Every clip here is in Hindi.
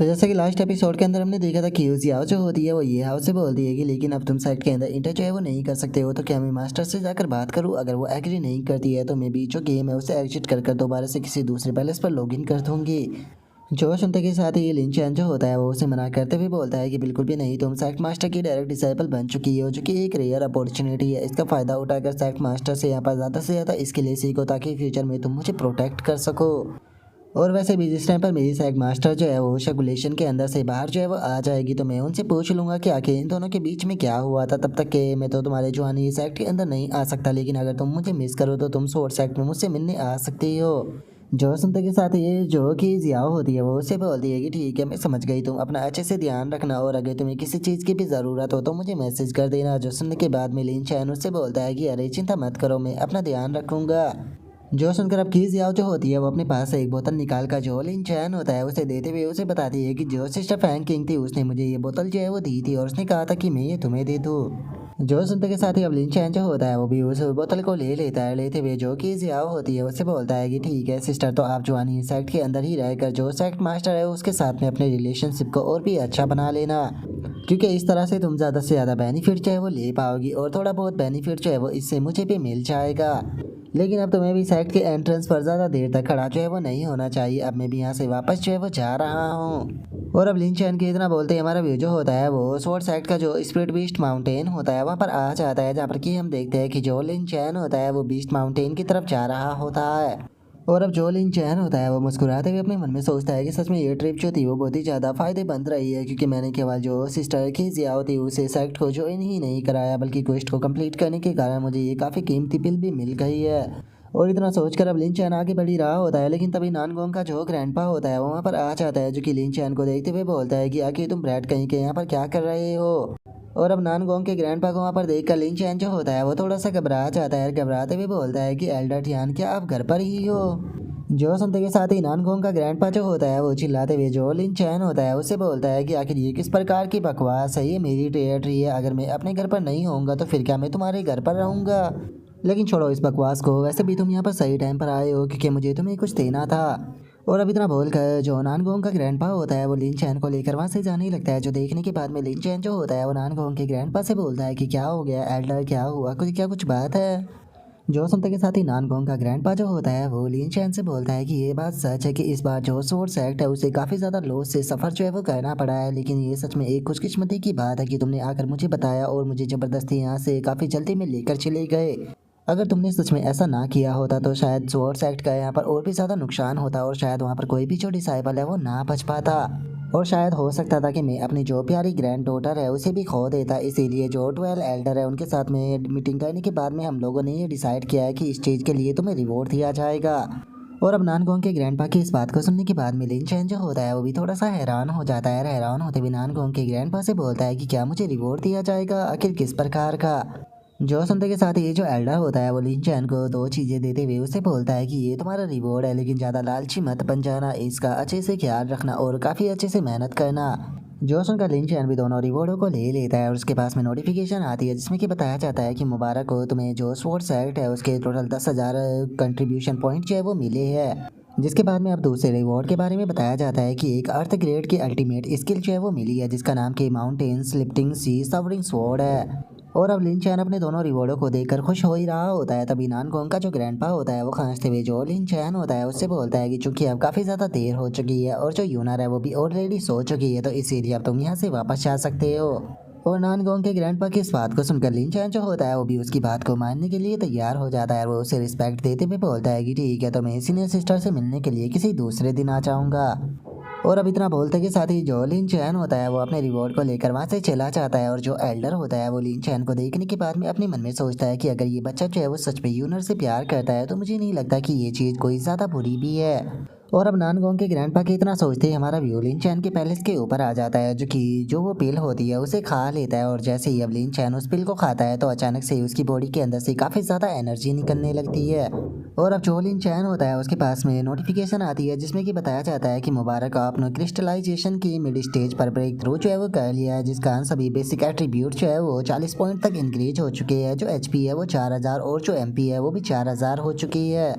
तो जैसा कि लास्ट एपिसोड के अंदर हमने देखा था कि याओ जो होती है वो ये हाउस से बोलती है कि लेकिन अब तुम साइट के अंदर इंटर जो है वो नहीं कर सकते हो। तो क्या मैं मास्टर से जाकर बात करूं? अगर वो एग्री नहीं करती है तो मैं भी जो गेम है उसे एग्जिट कर दोबारा से किसी दूसरे पैलेस पर लॉगिन कर दूंगी। जो सुनते के साथ ही लिन चैन जो होता है वो उसे मना करते हुए बोलता है कि बिल्कुल भी नहीं, तुम सेक्ट मास्टर की डायरेक्ट डिसाइपल बन चुकी हो, जो कि एक रेयर अपॉर्चुनिटी है। इसका फायदा उठाकर सेक्ट मास्टर से यहाँ पर ज़्यादा से ज़्यादा इसके लिए सीखो ताकि फ्यूचर में तुम मुझे प्रोटेक्ट कर सको। और वैसे भी जिस टाइम पर मेरी सैग मास्टर जो है वो सर्कुलेशन के अंदर से बाहर जो है वो आ जाएगी तो मैं उनसे पूछ लूँगा कि आखिर इन दोनों के बीच में क्या हुआ था। तब तक के मैं तो तुम्हारे जुआनी सेक्ट के अंदर नहीं आ सकता, लेकिन अगर तुम मुझे मिस करो तो तुम सोर्स सेक्ट में मुझसे मिलने आ सकती हो। जो सुनते के साथ ये जो कि जियाओ होती है वो उससे बोलती है कि ठीक है, मैं समझ गई, तुम अपना अच्छे से ध्यान रखना और अगर तुम्हें किसी चीज़ की भी ज़रूरत हो तो मुझे मैसेज कर देना। जो सुनने के बाद में लिन चैन उससे बोलता है कि अरे चिंता मत करो, मैं अपना ध्यान रखूँगा। जो सुनकर अब की जियाओ जो होती है वो अपने पास से एक बोतल निकाल कर जो लिन चैन होता है उसे देते हुए उसे बताती है कि जो सिस्टर फैंग किंग थी उसने मुझे ये बोतल जो है वो दी थी और उसने कहा था कि मैं ये तुम्हें दे दूँ। जो सुनते के साथ ही अब लिन चैन जो होता है वो भी उस बोतल को ले लेता है। लेते हुए जो कि जियाओ होती है उससे बोलता है कि ठीक है सिस्टर, तो आप जुआनी सेक्ट के अंदर ही रहकर जो सेक्ट मास्टर है उसके साथ में अपने रिलेशनशिप को और भी अच्छा बना लेना, क्योंकि इस तरह से तुम ज़्यादा से ज़्यादा बेनिफिट जो है वो ले पाओगी और थोड़ा बहुत बेनिफिट जो है वो इससे मुझे भी मिल जाएगा। लेकिन अब तुम्हें भी साइट के एंट्रेंस पर ज़्यादा देर तक खड़ा जो है वो नहीं होना चाहिए। अब मैं भी यहाँ से वापस जो है वो जा रहा हूँ। और अब लिन चैन के इतना बोलते ही हमारा व्यू जो होता है वो स्वॉर्ड साइड का जो स्पिरिट बीस्ट माउंटेन होता है वहाँ पर आ जाता है, जहाँ पर कि हम देखते हैं कि जो लिन चैन होता है वो बीस्ट माउंटेन की तरफ जा रहा होता है। और अब जो लिन चैन होता है वो मुस्कुराते हुए अपने मन में सोचता है कि सच में ये ट्रिप जो थी वो बहुत ही ज़्यादा फायदेमंद रही है, क्योंकि मैंने केवल जो सिस्टर की जियाओ थी उसे सेक्ट को ज्वाइन ही नहीं कराया बल्कि क्वेस्ट को कंप्लीट करने के कारण मुझे ये काफ़ी कीमती पिल भी मिल गई है। और इतना सोचकर अब लिन चैन आगे बढ़ ही रहा होता है, लेकिन तभी नानगोंग का जो ग्रैंडपा होता है वो वहाँ पर आ जाता है, जो कि लिन चैन को देखते हुए बोलता है कि आखिर तुम ब्रैड कहीं के यहाँ पर क्या कर रहे हो। और अब नानगोंग के ग्रैंडपा को वहाँ पर देखकर लिन चैन जो होता है वो थोड़ा सा घबरा जाता है। घबराते हुए बोलता है कि एल्डर थियान, क्या आप घर पर ही हो? जो सुनते के साथ ही नानगोंग का ग्रैंडपा जो होता है वो चिल्लाते हुए जो लिन चैन होता है उससे बोलता है कि आखिर ये किस प्रकार की बकवास है, ये मेरी टेरिटरी है, अगर मैं अपने घर पर नहीं होऊंगा तो फिर क्या मैं तुम्हारे घर पर रहूंगा? लेकिन छोड़ो इस बकवास को, वैसे भी तुम यहाँ पर सही टाइम पर आए हो क्योंकि मुझे तुम्हें कुछ देना था। और अब इतना बोलकर जो नानगोंग का ग्रैंडपा होता है वो लिन चैन को लेकर वहाँ से जाने लगता है। जो देखने के बाद में लिन चैन जो होता है वो नानगोंग के ग्रैंडपा से बोलता है कि क्या हो गया एल्डर, क्या हुआ, कुछ बात है? जो सुनते के साथ ही नानगोंग का ग्रैंडपा जो होता है वो लिन चैन से बोलता है कि ये बात सच है कि इस बार जो सोर्स एक्ट है उसे काफ़ी ज़्यादा लॉस से सफ़र जो है वो करना पड़ा है, लेकिन ये सच में एक खुशकिस्मती की बात है कि तुमने आकर मुझे बताया और मुझे ज़बरदस्ती यहाँ से काफ़ी जल्दी में लेकर चले गए। अगर तुमने सच में ऐसा ना किया होता तो शायद सोर्स एक्ट का यहाँ पर और भी ज़्यादा नुकसान होता और शायद वहाँ पर कोई भी जो डिसाइबल है वो ना बच पाता। और शायद हो सकता था कि मैं अपनी जो प्यारी ग्रैंड डॉटर है उसे भी खो देता। इसीलिए जो 12 एल्डर है उनके साथ में मीटिंग करने के बाद में हम लोगों ने ये डिसाइड किया है कि इस चीज़ के लिए तुम्हें रिवॉर्ड दिया जाएगा। और अब नानगोंग के ग्रैंडपा की इस बात को सुनने के बाद में लिन चैन जो होता है वो भी थोड़ा सा हैरान हो जाता है। हैरान होते हुए नानगोंग के ग्रैंडपा से बोलता है कि क्या मुझे रिवॉर्ड दिया जाएगा, आखिर किस प्रकार का? जो सुनते के साथ ये जो एल्डर होता है वो लिन चैन को दो चीज़ें देते हुए उसे बोलता है कि ये तुम्हारा रिवॉर्ड है, लेकिन ज़्यादा लालची मत बन जाना, इसका अच्छे से ख्याल रखना और काफ़ी अच्छे से मेहनत करना। जो सुनकर लिन चैन भी दोनों रिवॉर्डों को ले लेता है और उसके पास में नोटिफिकेशन आती है जिसमें कि बताया जाता है कि मुबारक हो, तुम्हें जो स्वॉर्ड सेट है उसके टोटल 10,000 कंट्रीब्यूशन पॉइंट जो है वो मिले हैं। जिसके बाद में अब दूसरे रिवॉर्ड के बारे में बताया जाता है कि एक अर्थ ग्रेड की अल्टीमेट स्किल जो है वो मिली है जिसका नाम कि माउंटेन्स लिफ्टिंग सी सवरिंग स्वॉर्ड है। और अब लिन चैन अपने दोनों रिवॉर्डों को देखकर खुश हो ही रहा होता है, तभी नानगोंग का जो ग्रैंडपा होता है वो खांसते हुए जो लिन चैन होता है उससे बोलता है कि चूंकि अब काफ़ी ज़्यादा देर हो चुकी है और जो यूनर है वो भी ऑलरेडी सो चुकी है तो इसीलिए अब तुम यहाँ से वापस जा सकते हो। और नानगोंग के ग्रैंडपा की इस बात को सुनकर लिन चैन जो होता है वो भी उसकी बात को मानने के लिए तैयार हो जाता है। वो उसे रिस्पेक्ट देते हुए बोलता है कि ठीक है, तो मैं सीनियर सिस्टर से मिलने के लिए किसी दूसरे दिन आ जाऊँगा। और अब इतना बोलते के साथ ही जो लिन चैन होता है वो अपने रिवॉर्ड को लेकर वहाँ से चला जाता है। और जो एल्डर होता है वो लिन चैन को देखने के बाद में अपने मन में सोचता है कि अगर ये बच्चा जो है वो सच में यूनर से प्यार करता है तो मुझे नहीं लगता कि ये चीज़ कोई ज़्यादा बुरी भी है। और अब नानगोंग के ग्रैंडपा के इतना सोचते ही हमारा व्यू लिन चैन के पैलेस के ऊपर आ जाता है, जो वो पिल होती है उसे खा लेता है। और जैसे ही अब लिन चैन उस पिल को खाता है तो अचानक से उसकी बॉडी के अंदर से काफ़ी ज़्यादा एनर्जी निकलने लगती है। और अब जो लिन चैन होता है उसके पास में नोटिफिकेशन आती है जिसमें कि बताया जाता है कि मुबारक आपने क्रिस्टलाइजेशन की मिड स्टेज पर ब्रेक थ्रू जो है वो कर लिया है, जिसका सभी बेसिक एट्रीब्यूट जो है वो 40 पॉइंट तक इंक्रीज हो चुके हैं। जो एचपी है वो 4000 और जो एमपी है वो भी 4000 हो चुकी है।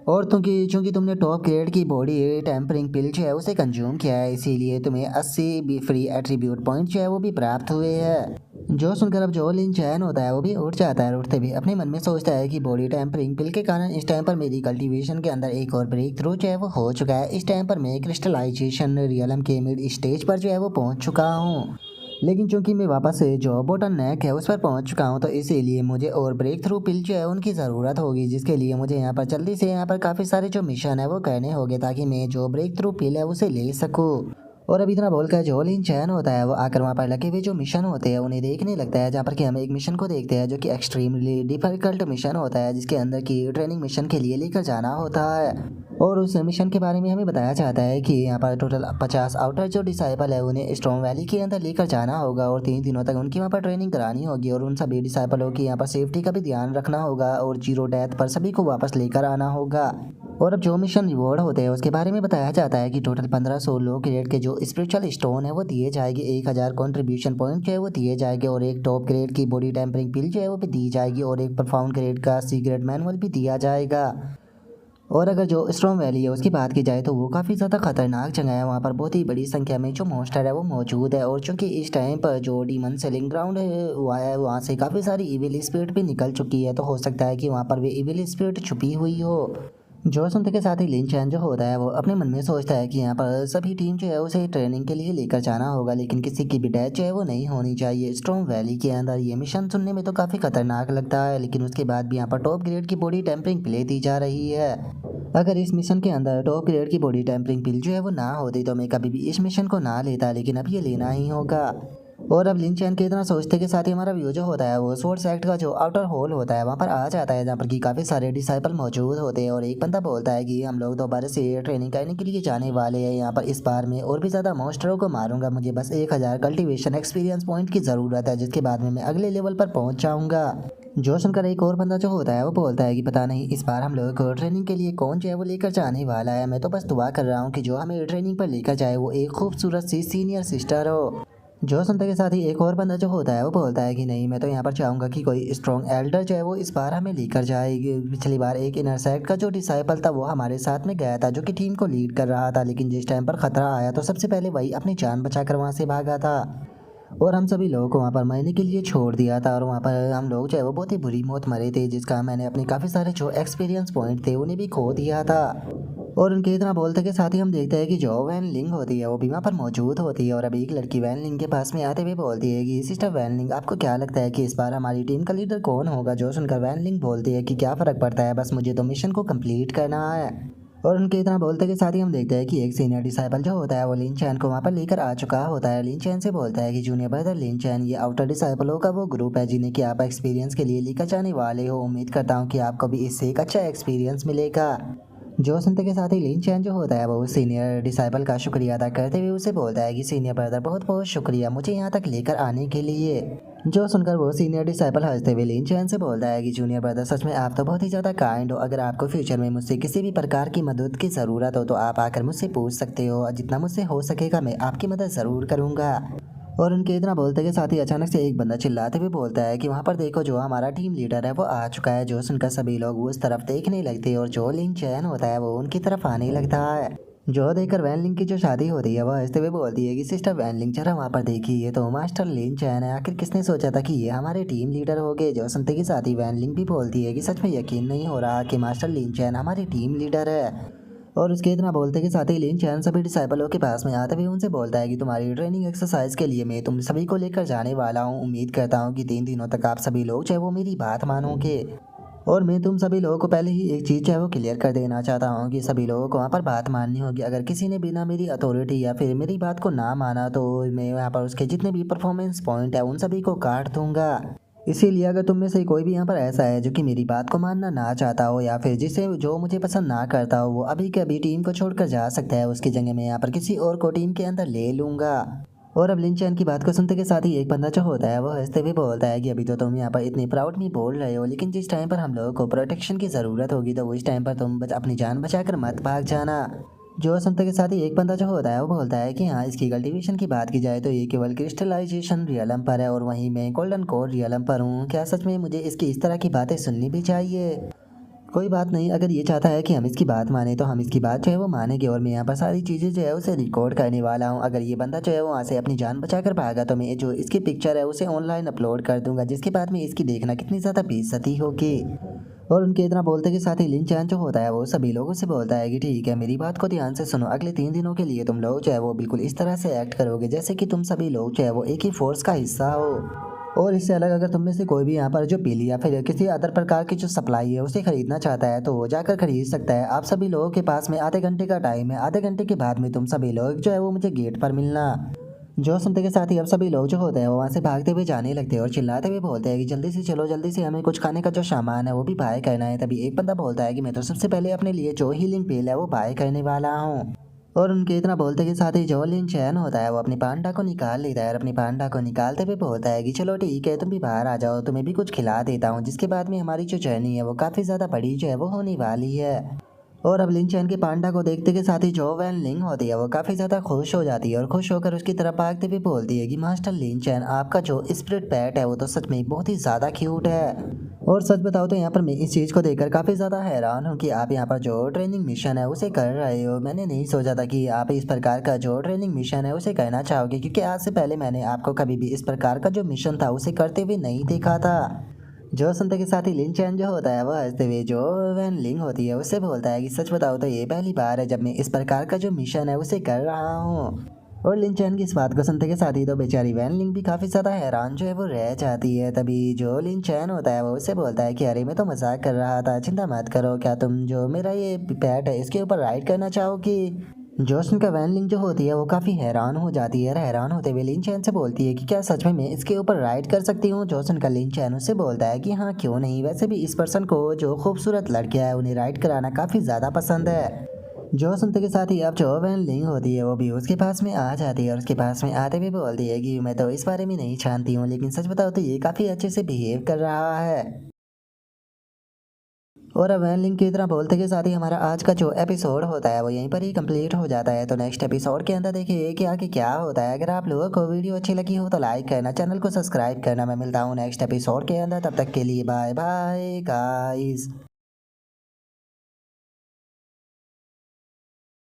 और क्योंकि चूंकि तुमने टॉप ग्रेड की बॉडी टेम्परिंग पिल जो है उसे कंज्यूम किया है, इसीलिए तुम्हें 80 भी फ्री एट्रीब्यूट पॉइंट जो है वो भी प्राप्त हुए हैं। जो सुनकर अब जो लिन चैन होता है वो भी उठ जाता है। उठते भी अपने मन में सोचता है कि बॉडी टेम्परिंग पिल के कारण इस टाइम पर मेरी कल्टीवेशन के अंदर एक और ब्रेक थ्रू जो है वो हो चुका है। इस टाइम पर मैं क्रिस्टलाइजेशन रियलम के मिड स्टेज पर जो है वो पहुंच चुका हूँ। लेकिन चूंकि मैं वापस से जो बोटल नेक है उस पर पहुंच चुका हूं, तो इसीलिए मुझे और ब्रेक थ्रू पिल जो है उनकी ज़रूरत होगी, जिसके लिए मुझे यहाँ पर जल्दी से यहाँ पर काफ़ी सारे जो मिशन है वो करने होंगे ताकि मैं जो ब्रेक थ्रू पिल है उसे ले सकूँ। और अब इतना बोलकर जो लिन चैन होता है वो आकर वहाँ पर लगे हुए जो मिशन होते हैं उन्हें देखने लगता है, जहाँ पर कि हम एक मिशन को देखते हैं जो कि एक्सट्रीमली डिफिकल्ट मिशन होता है, जिसके अंदर की ट्रेनिंग मिशन के लिए लेकर जाना होता है। और उस मिशन के बारे में हमें बताया जाता है कि यहाँ पर टोटल 50 आउटर जो डिसाइपल है उन्हें स्ट्रॉन्ग वैली के अंदर लेकर जाना होगा और 3 दिनों तक उनकी वहाँ पर ट्रेनिंग करानी होगी और उन सभी डिसाइपलों की यहाँ पर सेफ्टी का भी ध्यान रखना होगा और 0 डेथ पर सभी को वापस लेकर आना होगा। और अब जो मिशन रिवॉर्ड होते हैं उसके बारे में बताया जाता है कि टोटल 1500 लो ग्रेड के जो स्पिरिचुअल स्टोन है वो दिए जाएंगे, 1000 कंट्रीब्यूशन पॉइंट जो है वो दिए जाएंगे और एक टॉप ग्रेड की बॉडी टेम्परिंग पिल जो है वो भी दी जाएगी और एक परफॉर्म ग्रेड का सीक्रेट मैनुअल भी दिया जाएगा। और अगर जो स्ट्रॉन्ग वैली है उसकी बात की जाए तो वो काफ़ी ज़्यादा खतरनाक जगह है, वहाँ पर बहुत ही बड़ी संख्या में जो मॉन्स्टर है वो मौजूद है। और चूंकि इस टाइम पर जो डीमन सेलिंग ग्राउंड है वहाँ से काफ़ी सारी इविल स्पिरिट भी निकल चुकी है, तो हो सकता है कि वहाँ पर भी इविल स्पिरिट छुपी हुई हो। जो सुनते के साथ ही लिन चैन जो होता है वो अपने मन में सोचता है कि यहाँ पर सभी टीम जो है उसे ट्रेनिंग के लिए लेकर जाना होगा, लेकिन किसी की भी डेथ जो है वो नहीं होनी चाहिए स्ट्रॉन्ग वैली के अंदर। ये मिशन सुनने में तो काफ़ी खतरनाक लगता है, लेकिन उसके बाद भी यहाँ पर टॉप ग्रेड की बॉडी टेम्परिंग पिल दी जा रही है। अगर इस मिशन के अंदर टॉप ग्रेड की बॉडी टेम्परिंग पिल जो है वो ना होती तो मैं कभी भी इस मिशन को ना लेता, लेकिन अब ये लेना ही होगा। और अब लिन चैन के इतना सोचते के साथ ही हमारा व्यू जो होता है वो स्वॉर्ड सेक्ट का जो आउटर हॉल होता है वहाँ पर आ जाता है, जहाँ पर कि काफ़ी सारे डिसाइपल मौजूद होते हैं और एक बंदा बोलता है कि हम लोग दोबारा से ट्रेनिंग करने के लिए जाने वाले हैं। यहाँ पर इस बार में और भी ज़्यादा मॉन्स्टरों को मारूंगा, मुझे बस 1000 कल्टीवेशन एक्सपीरियंस पॉइंट की ज़रूरत है, जिसके बाद में मैं अगले लेवल पर पहुँच जाऊँगा। जो सुनकर एक और बंदा जो होता है वो बोलता है कि पता नहीं इस बार हम लोगों को ट्रेनिंग के लिए कौन जो है वो लेकर जाने वाला है, मैं तो बस दुआ कर रहा हूँ कि जो हमें ट्रेनिंग पर लेकर जाए वो एक खूबसूरत सी सीनियर सिस्टर हो। जो सुनते के साथ ही एक और बंदा जो होता है वो बोलता है कि नहीं, मैं तो यहाँ पर चाहूँगा कि कोई स्ट्रॉन्ग एल्डर जो है वो इस बार हमें लेकर जाएगी। पिछली बार एक इनर सेक्ट का जो डिसाइपल था वो हमारे साथ में गया था जो कि टीम को लीड कर रहा था, लेकिन जिस टाइम पर खतरा आया तो सबसे पहले वही अपनी जान बचाकर वहाँ से भागा था और हम सभी लोगों को वहाँ पर मरने के लिए छोड़ दिया था और वहाँ पर हम लोग जो है वो बहुत ही बुरी मौत मरे थे, जिसका मैंने अपने काफ़ी सारे जो एक्सपीरियंस पॉइंट थे उन्हें भी खो दिया था। और उनके इतना बोलते के साथ ही हम देखते हैं कि जो वैन लिंग होती है वो भी वहाँ पर मौजूद होती है और अभी एक लड़की वैन लिंग के पास में आते हुए बोलती है कि सिस्टर वैन लिंग, आपको क्या लगता है कि इस बार हमारी टीम का लीडर कौन होगा। जो सुनकर वैन लिंग बोलती है कि क्या फ़र्क पड़ता है, बस मुझे तो मिशन को कंप्लीट करना है। और उनके इतना बोलते के साथ ही हम देखते हैं कि एक सीनियर डिसाइपल जो होता है वो लिन चैन को वहाँ पर लेकर आ चुका होता है। लिन चैन से बोलता है कि जूनियर ब्रदर लिन चैन, ये आउटर डिसाइपलों का वो ग्रुप है जिन्हें कि आप एक्सपीरियंस के लिए लेकर जाने वाले हो। उम्मीद करता हूँ कि आपको भी इससे एक अच्छा एक्सपीरियंस मिलेगा। जो सुनते के साथ ही लिन चैन जो होता है वो सीनियर डिसाइपल का शुक्रिया अदा करते हुए उसे बोलता है कि सीनियर ब्रदर बहुत बहुत शुक्रिया मुझे यहाँ तक लेकर आने के लिए। जो सुनकर वो सीनियर डिसाइपल हंसते हुए लिन चैन से बोलता है कि जूनियर ब्रदर सच में आप तो बहुत ही ज़्यादा काइंड हो, अगर आपको फ्यूचर में मुझसे किसी भी प्रकार की मदद की ज़रूरत हो तो आप आकर मुझसे पूछ सकते हो, जितना मुझसे हो सकेगा मैं आपकी मदद ज़रूर करूँगा। और उनके इतना बोलते के साथ ही अचानक से एक बंदा चिल्लाते हुए बोलता है कि वहाँ पर देखो जो हमारा टीम लीडर है वो आ चुका है। जो सुनकर सभी लोग उस तरफ देखने लगते हैं और जो लिन चैन होता है वो उनकी तरफ आने लगता है। जो देखकर वैन लिंग की जो शादी होती है वह हंसते हुए बोलती है कि सिस्टर वैन लिंग, जरा वहाँ पर देखिए, ये तो मास्टर लिन चैन है, आखिर किसने सोचा था कि ये हमारे टीम लीडर हो गए। जो सुनते के साथ ही वैन लिंग भी बोलती है कि सच में यकीन नहीं हो रहा कि मास्टर लिन चैन हमारी टीम लीडर है। और उसके इतना बोलते के साथ ही लिन चैन सभी डिसाइपलों के पास में आते हुए उनसे बोलता है कि तुम्हारी ट्रेनिंग एक्सरसाइज के लिए मैं तुम सभी को लेकर जाने वाला हूँ। उम्मीद करता हूँ कि 3 दिनों तक आप सभी लोग चाहे वो मेरी बात मानोगे। और मैं तुम सभी लोगों को पहले ही एक चीज़ चाहे वो क्लियर कर देना चाहता हूँ कि सभी लोगों को वहाँ पर बात माननी होगी। अगर किसी ने बिना मेरी अथॉरिटी या फिर मेरी बात को ना माना तो मैं यहाँ पर उसके जितने भी परफॉर्मेंस पॉइंट है उन सभी को काट दूंगा। इसीलिए अगर तुम में से कोई भी यहाँ पर ऐसा है जो कि मेरी बात को मानना ना चाहता हो या फिर जिसे जो मुझे पसंद ना करता हो वो अभी के अभी टीम को छोड़कर जा सकता है, उसकी जगह मैं यहाँ पर किसी और को टीम के अंदर ले लूँगा। और अब लिन चैन की बात को सुनते के साथ ही एक बंदा जो होता है वो हंसते हुए बोलता है कि अभी तो तुम यहाँ पर इतनी प्राउड में बोल रहे हो, लेकिन जिस टाइम पर हम लोगों को प्रोटेक्शन की ज़रूरत होगी तो उस टाइम पर तुम अपनी जान बचाकर मत भाग जाना। जो सुनते के साथ ही एक बंदा जो होता है वो बोलता है कि हाँ, इसकी कल्टीवेशन की बात की जाए तो ये केवल क्रिस्टलाइजेशन रियलम पर है और वहीं मैं गोल्डन कोर रियलम पर हूँ। क्या सच में मुझे इसकी इस तरह की बातें सुननी भी चाहिए? कोई बात नहीं, अगर ये चाहता है कि हम इसकी बात माने तो हम इसकी बात जो है वो मानेंगे और मैं यहाँ पर सारी चीज़ें जो है उसे रिकॉर्ड करने वाला हूँ। अगर ये बंदा जो है वो वहाँ से अपनी जान बचाकर भागा तो मैं जो इसकी पिक्चर है उसे ऑनलाइन अपलोड कर दूंगा, जिसके बाद में इसकी देखना कितनी ज़्यादा बेइज्जती होगी। और उनके इतना बोलते के साथ ही लिन चैन जो होता है वो सभी लोगों से बोलता है कि ठीक है, मेरी बात को ध्यान से सुनो, अगले 3 दिनों के लिए तुम लोग जो है वो बिल्कुल इस तरह से एक्ट करोगे जैसे कि तुम सभी लोग जो है वो एक ही फोर्स का हिस्सा हो। और इससे अलग अगर तुम में से कोई भी यहाँ पर जो पीली या फिर किसी अदर प्रकार की जो सप्लाई है उसे खरीदना चाहता है तो वो जाकर खरीद सकता है। आप सभी लोगों के पास में आधे घंटे का टाइम है, आधे घंटे के बाद में तुम सभी लोग जो है वो मुझे गेट पर मिलना। जो सुनते के साथ ही अब सभी लोग जो होते हैं वो वहाँ से भागते हुए जाने लगते हैं और चिल्लाते हुए बोलते हैं कि जल्दी से चलो, जल्दी से हमें कुछ खाने का जो सामान है वो भी बाय करना है। तभी एक बंदा बोलता है कि मैं तो सबसे पहले अपने लिए जो हीलिंग पील है वो बाय करने वाला हूँ। और उनके इतना बोलते के साथ ही जो लिन चैन होता है वो अपनी पांडा को निकाल लेता है और अपनी पांडा को निकालते हुए बोलता है कि चलो ठीक है, तुम भी बाहर आ जाओ, तुम्हें भी कुछ खिला देता हूँ, जिसके बाद में हमारी जो जर्नी है वो काफ़ी ज़्यादा बड़ी जो है वो होने वाली है। और अब लिन चैन के पांडा को देखते के साथ ही जो वैन लिंग होती है वो काफ़ी ज़्यादा खुश हो जाती है और खुश होकर उसकी तरफ भागते हुए बोलती है कि मास्टर लिन चैन, आपका जो स्पिरिट पैट है वो तो सच में बहुत ही ज़्यादा क्यूट है। और सच बताओ तो यहाँ पर मैं इस चीज़ को देखकर काफ़ी ज़्यादा हैरान हूँ कि आप यहाँ पर जो ट्रेनिंग मिशन है उसे कर रहे हो। मैंने नहीं सोचा था कि आप इस प्रकार का जो ट्रेनिंग मिशन है उसे करना चाहोगे, क्योंकि आज से पहले मैंने आपको कभी भी इस प्रकार का जो मिशन था उसे करते हुए नहीं देखा था। जो सुनते के साथ ही लिन चैन जो होता है वो हंसते हुए जो वैन लिंग होती है उससे बोलता है कि सच बताओ तो ये पहली बार है जब मैं इस प्रकार का जो मिशन है उसे कर रहा हूँ। और लिन चैन की इस बात को सुनते के साथ ही तो बेचारी वैन लिंग भी काफ़ी ज़्यादा हैरान जो है वो रह जाती है। तभी जो लिन चैन होता है वो उससे बोलता है कि अरे मैं तो मजाक कर रहा था, चिंता मत करो, क्या तुम जो मेरा ये पैट है इसके ऊपर राइड करना चाहोगी। जोशन का वैन लिंग जो होती है वो काफ़ी हैरान हो जाती है और हैरान होते हुए लिन चैन से बोलती है कि क्या सच में मैं इसके ऊपर राइड कर सकती हूँ। जोशन का लिन चैन उससे बोलता है कि हाँ क्यों नहीं, वैसे भी इस पर्सन को जो खूबसूरत लड़कियाँ है उन्हें राइड कराना काफ़ी ज़्यादा पसंद है। जो सुनते के साथ ही अब जो वैन लिंग होती है वो भी उसके पास में आ जाती है और उसके पास में आते हुए बोलती है कि मैं तो इस बारे में नहीं जानती हूँ, लेकिन सच बताओ तो ये काफ़ी अच्छे से बिहेव कर रहा है। और अब वैन लिंग की तरह बोलते के साथ ही हमारा आज का जो एपिसोड होता है वो यहीं पर ही कंप्लीट हो जाता है। तो नेक्स्ट एपिसोड के अंदर देखिए कि आगे क्या होता है। अगर आप लोगों को वीडियो अच्छी लगी हो तो लाइक करना, चैनल को सब्सक्राइब करना। मैं मिलता हूँ नेक्स्ट एपिसोड के अंदर, तब तक के लिए बाय बाय गाइस।